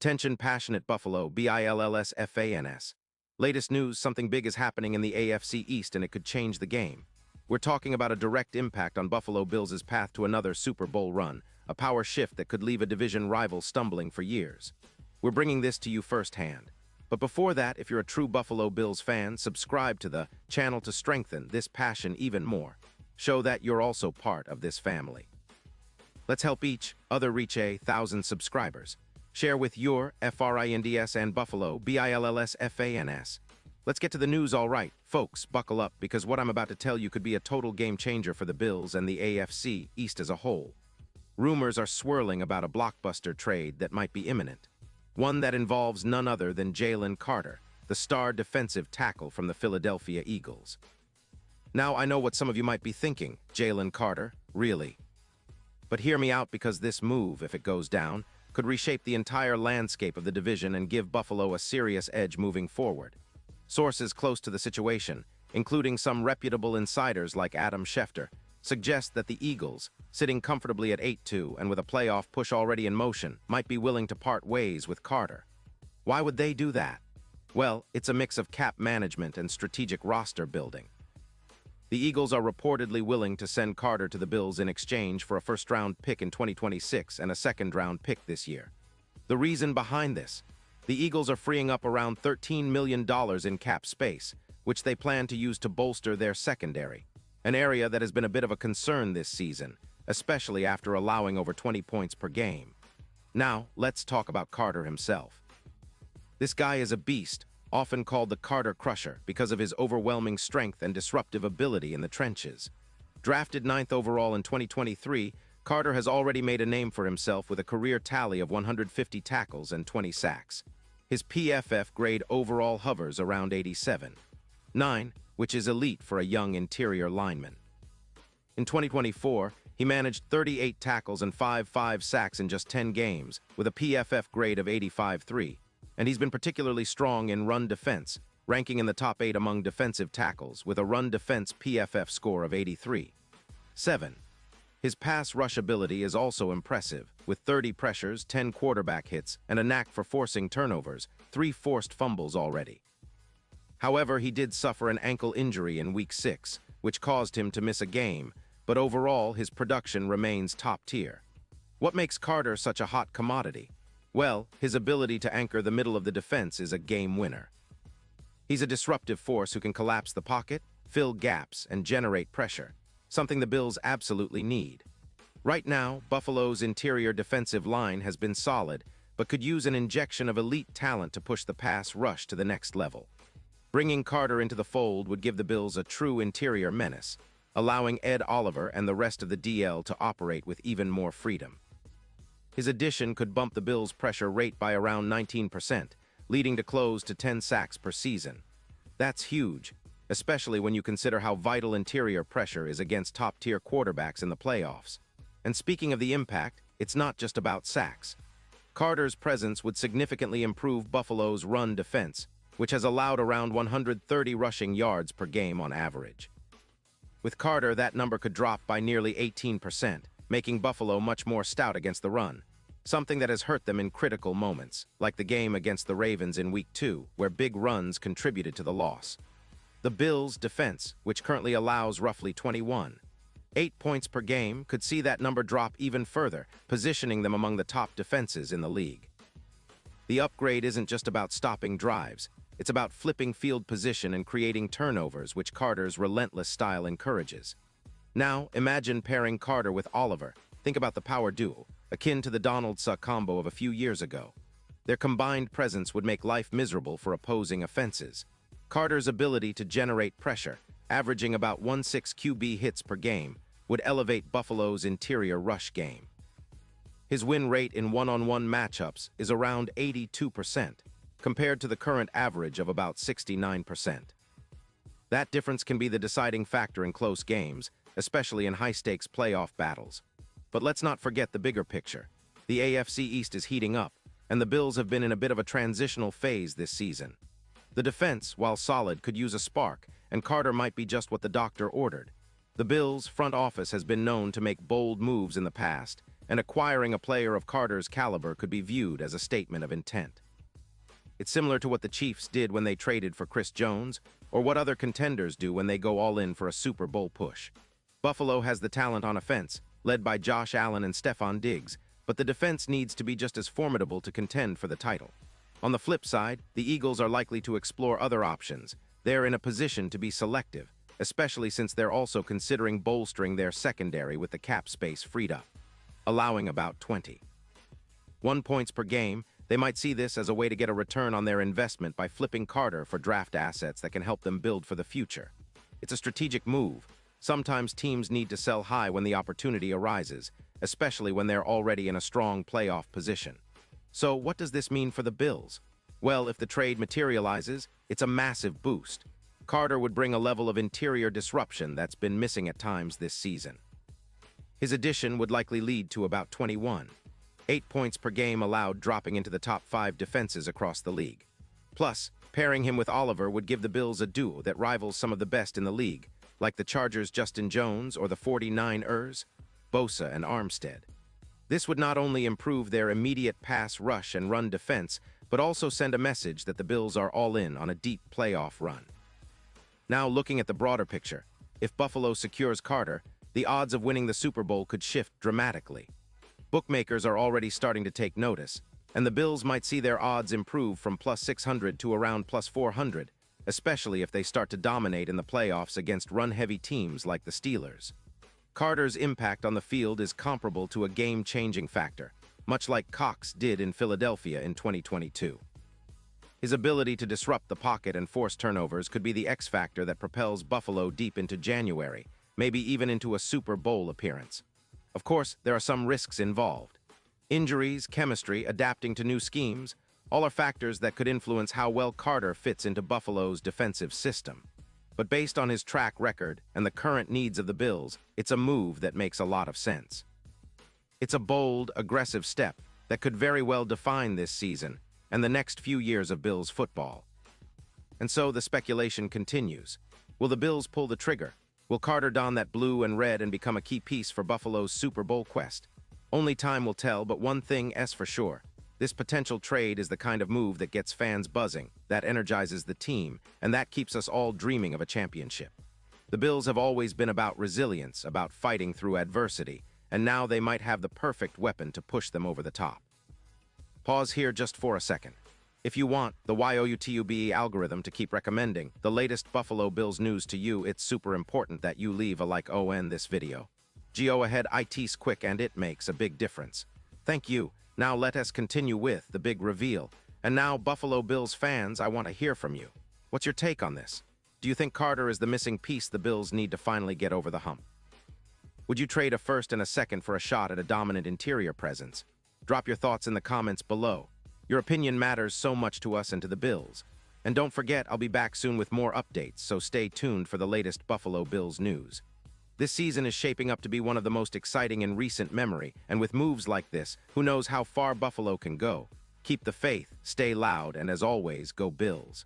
Attention passionate Buffalo, BILLSFANS. Latest news, something big is happening in the AFC East and it could change the game. We're talking about a direct impact on Buffalo Bills' path to another Super Bowl run, a power shift that could leave a division rival stumbling for years. We're bringing this to you firsthand. But before that, if you're a true Buffalo Bills fan, subscribe to the channel to strengthen this passion even more. Show that you're also part of this family. Let's help each other reach 1,000 subscribers. Share with your FRINDS and Buffalo, BILLSFANS. Let's get to the news, all right. Folks, buckle up, because what I'm about to tell you could be a total game changer for the Bills and the AFC East as a whole. Rumors are swirling about a blockbuster trade that might be imminent. One that involves none other than Jalen Carter, the star defensive tackle from the Philadelphia Eagles. Now, I know what some of you might be thinking. Jalen Carter? Really? But hear me out, because this move, if it goes down, could reshape the entire landscape of the division and give Buffalo a serious edge moving forward. Sources close to the situation, including some reputable insiders like Adam Schefter, suggest that the Eagles, sitting comfortably at 8-2 and with a playoff push already in motion, might be willing to part ways with Carter. Why would they do that? Well, it's a mix of cap management and strategic roster building. The Eagles are reportedly willing to send Carter to the Bills in exchange for a first-round pick in 2026 and a second-round pick this year. The reason behind this? The Eagles are freeing up around $13 million in cap space, which they plan to use to bolster their secondary, an area that has been a bit of a concern this season, especially after allowing over 20 points per game. Now, let's talk about Carter himself. This guy is a beast, often called the Carter Crusher because of his overwhelming strength and disruptive ability in the trenches. Drafted 9th overall in 2023, Carter has already made a name for himself with a career tally of 150 tackles and 20 sacks. His PFF grade overall hovers around 87.9, which is elite for a young interior lineman. In 2024, he managed 38 tackles and 5 sacks in just 10 games, with a PFF grade of 85.3. And he's been particularly strong in run defense, ranking in the top 8 among defensive tackles with a run defense PFF score of 83.7. His pass rush ability is also impressive, with 30 pressures, 10 quarterback hits, and a knack for forcing turnovers, 3 forced fumbles already. However, he did suffer an ankle injury in Week 6, which caused him to miss a game, but overall his production remains top tier. What makes Carter such a hot commodity? Well, his ability to anchor the middle of the defense is a game winner. He's a disruptive force who can collapse the pocket, fill gaps, and generate pressure, something the Bills absolutely need. Right now, Buffalo's interior defensive line has been solid, but could use an injection of elite talent to push the pass rush to the next level. Bringing Carter into the fold would give the Bills a true interior menace, allowing Ed Oliver and the rest of the DL to operate with even more freedom. His addition could bump the Bills' pressure rate by around 19%, leading to close to 10 sacks per season. That's huge, especially when you consider how vital interior pressure is against top-tier quarterbacks in the playoffs. And speaking of the impact, it's not just about sacks. Carter's presence would significantly improve Buffalo's run defense, which has allowed around 130 rushing yards per game on average. With Carter, that number could drop by nearly 18%, making Buffalo much more stout against the run, something that has hurt them in critical moments, like the game against the Ravens in Week 2, where big runs contributed to the loss. The Bills' defense, which currently allows roughly 21.8 points per game, could see that number drop even further, positioning them among the top defenses in the league. The upgrade isn't just about stopping drives, it's about flipping field position and creating turnovers, which Carter's relentless style encourages. Now, imagine pairing Carter with Oliver. Think about the power duo, akin to the Donald-Suck combo of a few years ago. Their combined presence would make life miserable for opposing offenses. Carter's ability to generate pressure, averaging about 1.6 QB hits per game, would elevate Buffalo's interior rush game. His win rate in one-on-one matchups is around 82%, compared to the current average of about 69%. That difference can be the deciding factor in close games, especially in high-stakes playoff battles. But let's not forget the bigger picture. The AFC East is heating up, and the Bills have been in a bit of a transitional phase this season. The defense, while solid, could use a spark, and Carter might be just what the doctor ordered. The Bills' front office has been known to make bold moves in the past, and acquiring a player of Carter's caliber could be viewed as a statement of intent. It's similar to what the Chiefs did when they traded for Chris Jones, or what other contenders do when they go all in for a Super Bowl push. Buffalo has the talent on offense, led by Josh Allen and Stephon Diggs, but the defense needs to be just as formidable to contend for the title. On the flip side, the Eagles are likely to explore other options. They're in a position to be selective, especially since they're also considering bolstering their secondary with the cap space freed up, allowing about 21 points per game. They might see this as a way to get a return on their investment by flipping Carter for draft assets that can help them build for the future. It's a strategic move. Sometimes teams need to sell high when the opportunity arises, especially when they're already in a strong playoff position. So what does this mean for the Bills? Well, if the trade materializes, it's a massive boost. Carter would bring a level of interior disruption that's been missing at times this season. His addition would likely lead to about 8 points per game allowed, dropping into the top 5 defenses across the league. Plus, pairing him with Oliver would give the Bills a duo that rivals some of the best in the league, like the Chargers' Justin Jones or the 49ers, Bosa and Armstead. This would not only improve their immediate pass rush and run defense, but also send a message that the Bills are all in on a deep playoff run. Now, looking at the broader picture, if Buffalo secures Carter, the odds of winning the Super Bowl could shift dramatically. Bookmakers are already starting to take notice, and the Bills might see their odds improve from plus 600 to around plus 400, especially if they start to dominate in the playoffs against run-heavy teams like the Steelers. Carter's impact on the field is comparable to a game-changing factor, much like Cox did in Philadelphia in 2022. His ability to disrupt the pocket and force turnovers could be the X factor that propels Buffalo deep into January, maybe even into a Super Bowl appearance. Of course, there are some risks involved. Injuries, chemistry, adapting to new schemes, all are factors that could influence how well Carter fits into Buffalo's defensive system. But based on his track record and the current needs of the Bills, it's a move that makes a lot of sense. It's a bold, aggressive step that could very well define this season and the next few years of Bills football. And so the speculation continues. Will the Bills pull the trigger? Will Carter don that blue and red and become a key piece for Buffalo's Super Bowl quest? Only time will tell, but one thing is for sure. This potential trade is the kind of move that gets fans buzzing, that energizes the team, and that keeps us all dreaming of a championship. The Bills have always been about resilience, about fighting through adversity, and now they might have the perfect weapon to push them over the top. Pause here just for a second. If you want the YouTube algorithm to keep recommending the latest Buffalo Bills news to you, it's super important that you leave a like on this video. Go ahead, it's quick and it makes a big difference. Thank you. Now let us continue with the big reveal. And now, Buffalo Bills fans, I want to hear from you. What's your take on this? Do you think Carter is the missing piece the Bills need to finally get over the hump? Would you trade a first and a second for a shot at a dominant interior presence? Drop your thoughts in the comments below. Your opinion matters so much to us and to the Bills. And don't forget, I'll be back soon with more updates, so stay tuned for the latest Buffalo Bills news. This season is shaping up to be one of the most exciting in recent memory, and with moves like this, who knows how far Buffalo can go. Keep the faith, stay loud, and as always, go Bills.